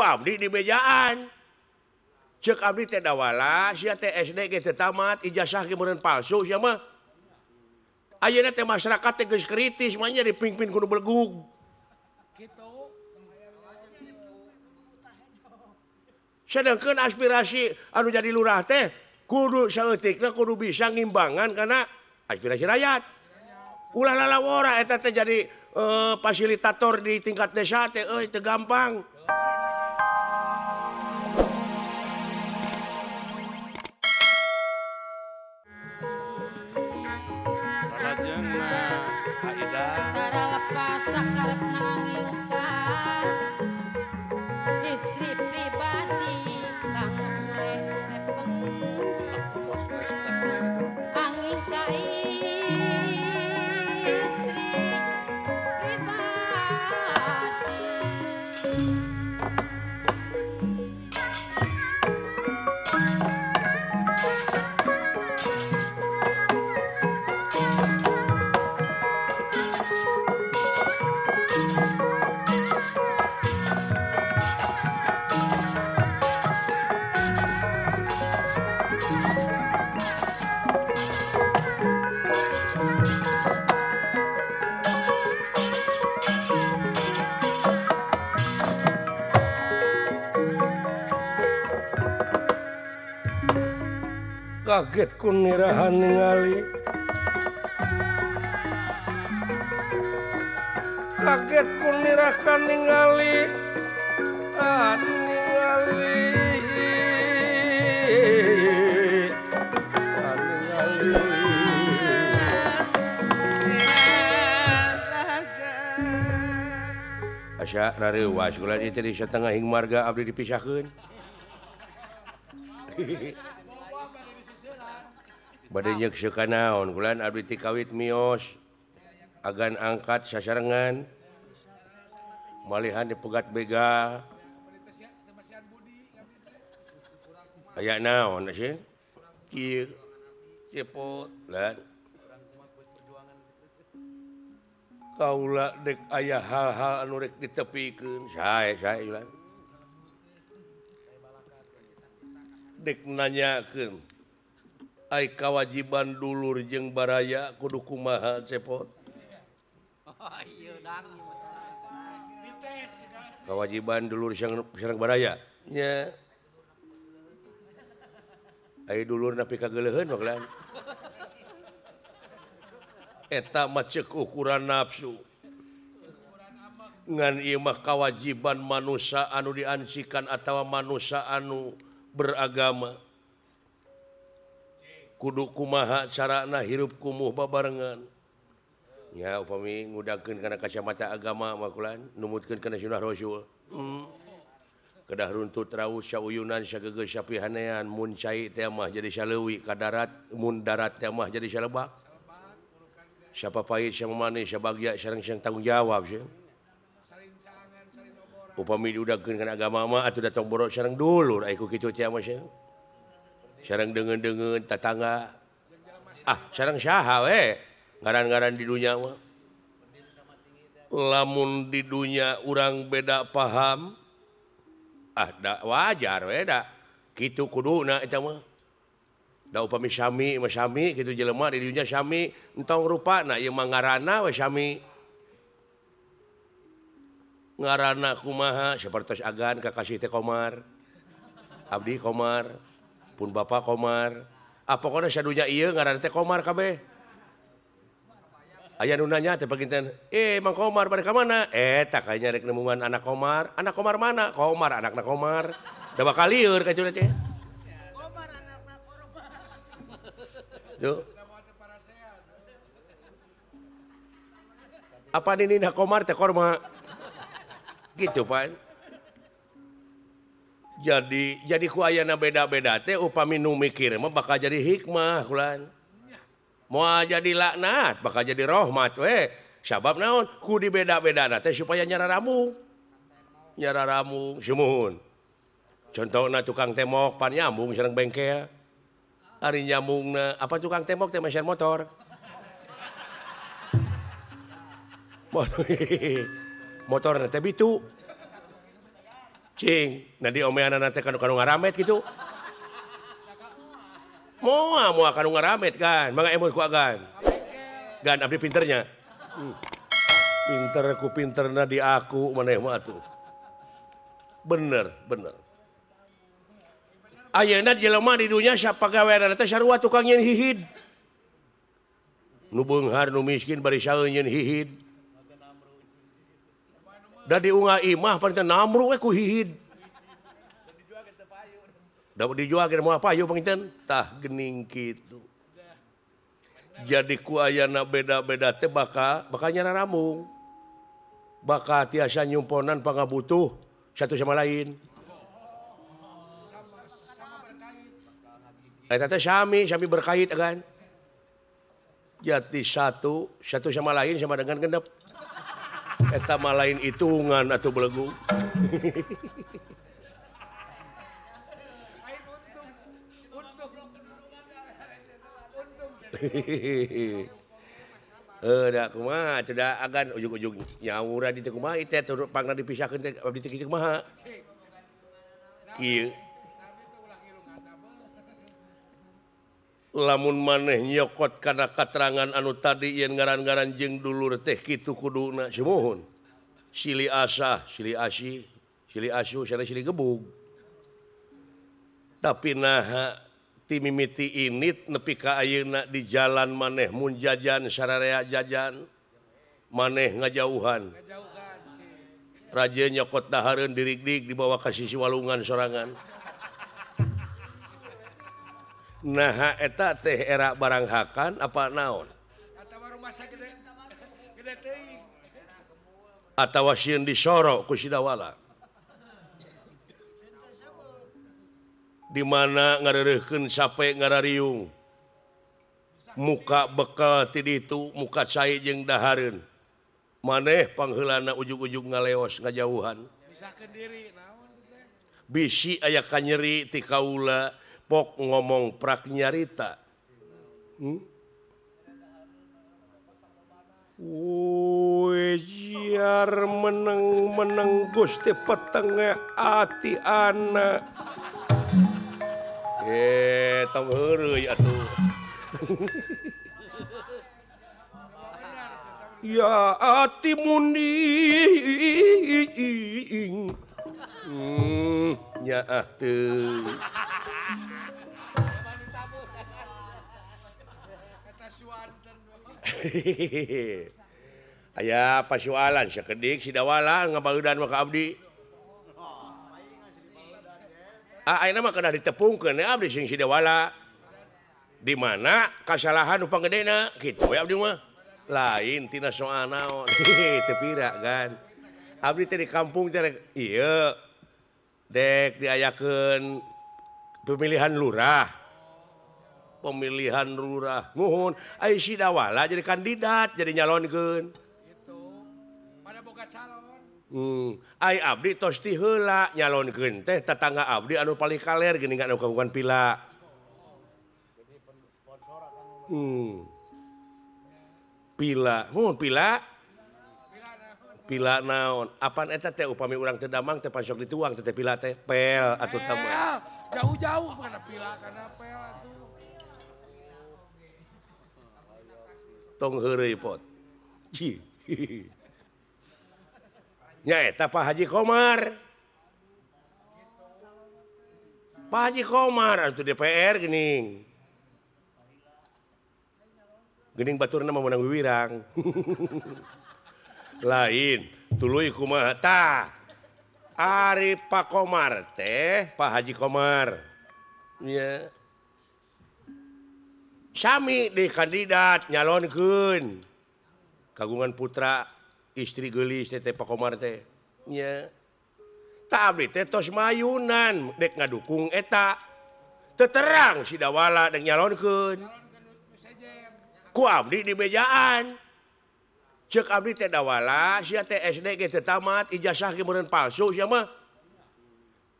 Abdi di mejaan cek Abdi teh dawala sia teh SD ge teu tamat ijazah ge meureun palsu sia mah ayeuna teh masyarakat teh geus kritis mah nya dipingpin kudu belegug kitu sedangkeun aspirasi anu jadi lurah teh kudu saeutikna kudu bisa ngimbangan kana aspirasi rakyat ulah lalawora eta teh jadi fasilitator di tingkat desa teh euy teu gampang. Tara lepas sakarepna ngiungkah istri pribadi kang Stepen angin ka istri Kaget kun nirahan ningali kaget kun nirakan ningali asa rareuwas kula ieu teh di satengah hing marga abdi dipisahkeun bade nyeuk kanaon kulan abdi ti kawit mios agan angkat sasarengan malihan dipegat bega aya naon sih kieu cepot lan kaula dek aya hal-hal anu rek ditepikeun sae ulan dek nanyakeun ai kawajiban dulur jeung baraya kudu kumaha cepot kawajiban dulur sareng baraya nya ai dulur nepi ka geuleuheun bagelan eta mah ceuk ukuran nafsu ngan ieu mah kawajiban manusia anu diansikan atawa manusia anu beragama kudu kumaha carana hirup kumuh babarengan nya upami ngudagkeun kana kacamata agama mah kulan numutkeun kana sunah rasul kedah runtut raus sauyunan sagegeus sapihanean mun cai teh mah jadi saleuwi ka darat mun darat teh mah jadi salebak sapapait samamanis sabagya sareng tanggung jawab sih upami diudagkeun kana agama mah atuh datang borok sareng dulur aya ku kitu teh mah sih sareng deungeun-deungeun tatangga sareng saha we ngaran-ngaran di dunya mah lamun di dunya urang beda paham da wajar we da kitu kuduna eta mah da upami sami mah sami kitu jelema di dunya sami entong rupana ieu mah ngaranna we sami ngaranna kumaha sapertos agan kakasih teh Komar abdi Komar pun Bapak Komar pokona sadunya ieu ngaranna teh Komar kabeh aya nu nanya teh paginten Mang Komar bade ka mana eta kayanya rek nemungan anak Komar mana Komar anakna Komar da bakal lieur ka cenah teh Komar anakna korban tuh apa ninina Komar teh korma gitu pan jadi ku ayana beda-beda teh upami nu mikir mah bakal jadi hikmah kulan moal jadi laknat bakal jadi rahmat we sabab naon ku di beda-bedana teh supaya nyararamu sumuhun contohna tukang temok pan nyambung sareng bengkel ari nyambungna apa tukang temok teh mesin motor motorna teh bitu cing nanti omean nanti kanu ngaramet gitu mau kanu ngaramet kan mangga emot ku agan gan abdi pinternya pinter ku pinterna di aku maneh mah atuh bener ayeuna jelema di dunya sapagaweana teh sarua tukang nyeun hihid nu beunghar nu miskin bari saeuy nyeun hihid da diunggah imah paling namru we ku hihid da dijual ke moal payu panginten tah geuning kitu jadi ku ayana beda-beda teh bakal nyararamung bakal tiasa nyumponan pangabutuh satu sama lain eta teh sami berkait kan jadi satu sama lain sama dengan genep eta mah lain hitungan atau belegu da kumaha cedak agan ujug-ujug nyaura di teu kumaha teh turut pangna dipisahkeun teh abdi teh kitu kumaha kieu lamun maneh nyokot kana katerangan anu tadi yen ngaran-ngaran jeung dulur teh kitu kuduna sumuhun sili asah sili asi sili asu sareng sili gebug tapi naha ti mimiti init nepi ka ayeuna di jalan maneh mun jajan sararea jajan maneh ngajauhan raja nyokot dahareun dirig-dig dibawa ka sisi walungan sorangan nah eta teh era barang hakan apa naon atawa sieun disoro ku sidawala di mana ngareureuhkeun sape ngarariung muka bekal ti ditu muka cai jeung dahareun maneh pangheulana ujug-ujug ngaleos ngajauhan misahkeun diri naon teh bisi aya kanyeri ti kaula pok ngomong prak nyarita Jar meneng Gusti petenge ati anak tong heureuy atuh ya ati munding nyaah teu aya pasualan sakedik sidawala ngabaeudan mah ka abdi ayeuna mah kedah ditepungkeun abdi sing sidawala di mana kasalahan nu panggedena kitu we abdi mah lain tina soal naon teu pira kan abdi teh di kampung teh ieu dek diayakeun pemilihan lurah nuhun ai sidawala jadi kandidat jadi nyalonkeun gitu pada boga calon ai abdi tos ti heula nyalonkeun teh tetangga abdi anu paling kaler geuning anu kagungan pila pila pila naon apaan eta teh upami urang teu damang teh pasok dituang teh pila teh pel atuh tamah jauh-jauh kana pila kana pel atuh tong heureuy pot nya eta Pak Haji Komar atuh DPR geuning baturna mah meunang wiwirang lain tuluy kumaha tah ari Pak Komar teh Pak Haji Komar nya sami di kandidat nyalonkeun kagungan putra istri geulis teh Pak Komar teh nya tah abdi teh tos mayunan dek ngadukung eta teu terang sidawala dek nyalonkeun ku abdi di bejaan ceuk abdi teh dawala sia teh SD ge teu tamat ijazah ge meureun palsu sia mah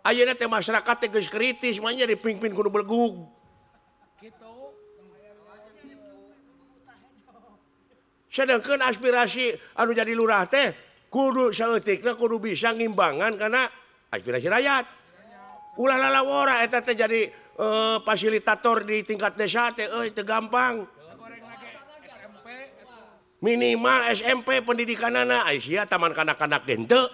ayeuna teh masyarakat teh geus kritis mah nya dipingpin kudu belegug kitu sedangkan aspirasi anu jadi lurah teh kudu saeutikna kudu bisa ngimbangan karena aspirasi rakyat. Ulah lalawora eta teh jadi fasilitator di tingkat desa teh teu gampang. Sagoreng lagi SMP. Minimal SMP pendidikanana sia taman kanak-kanak ge henteu.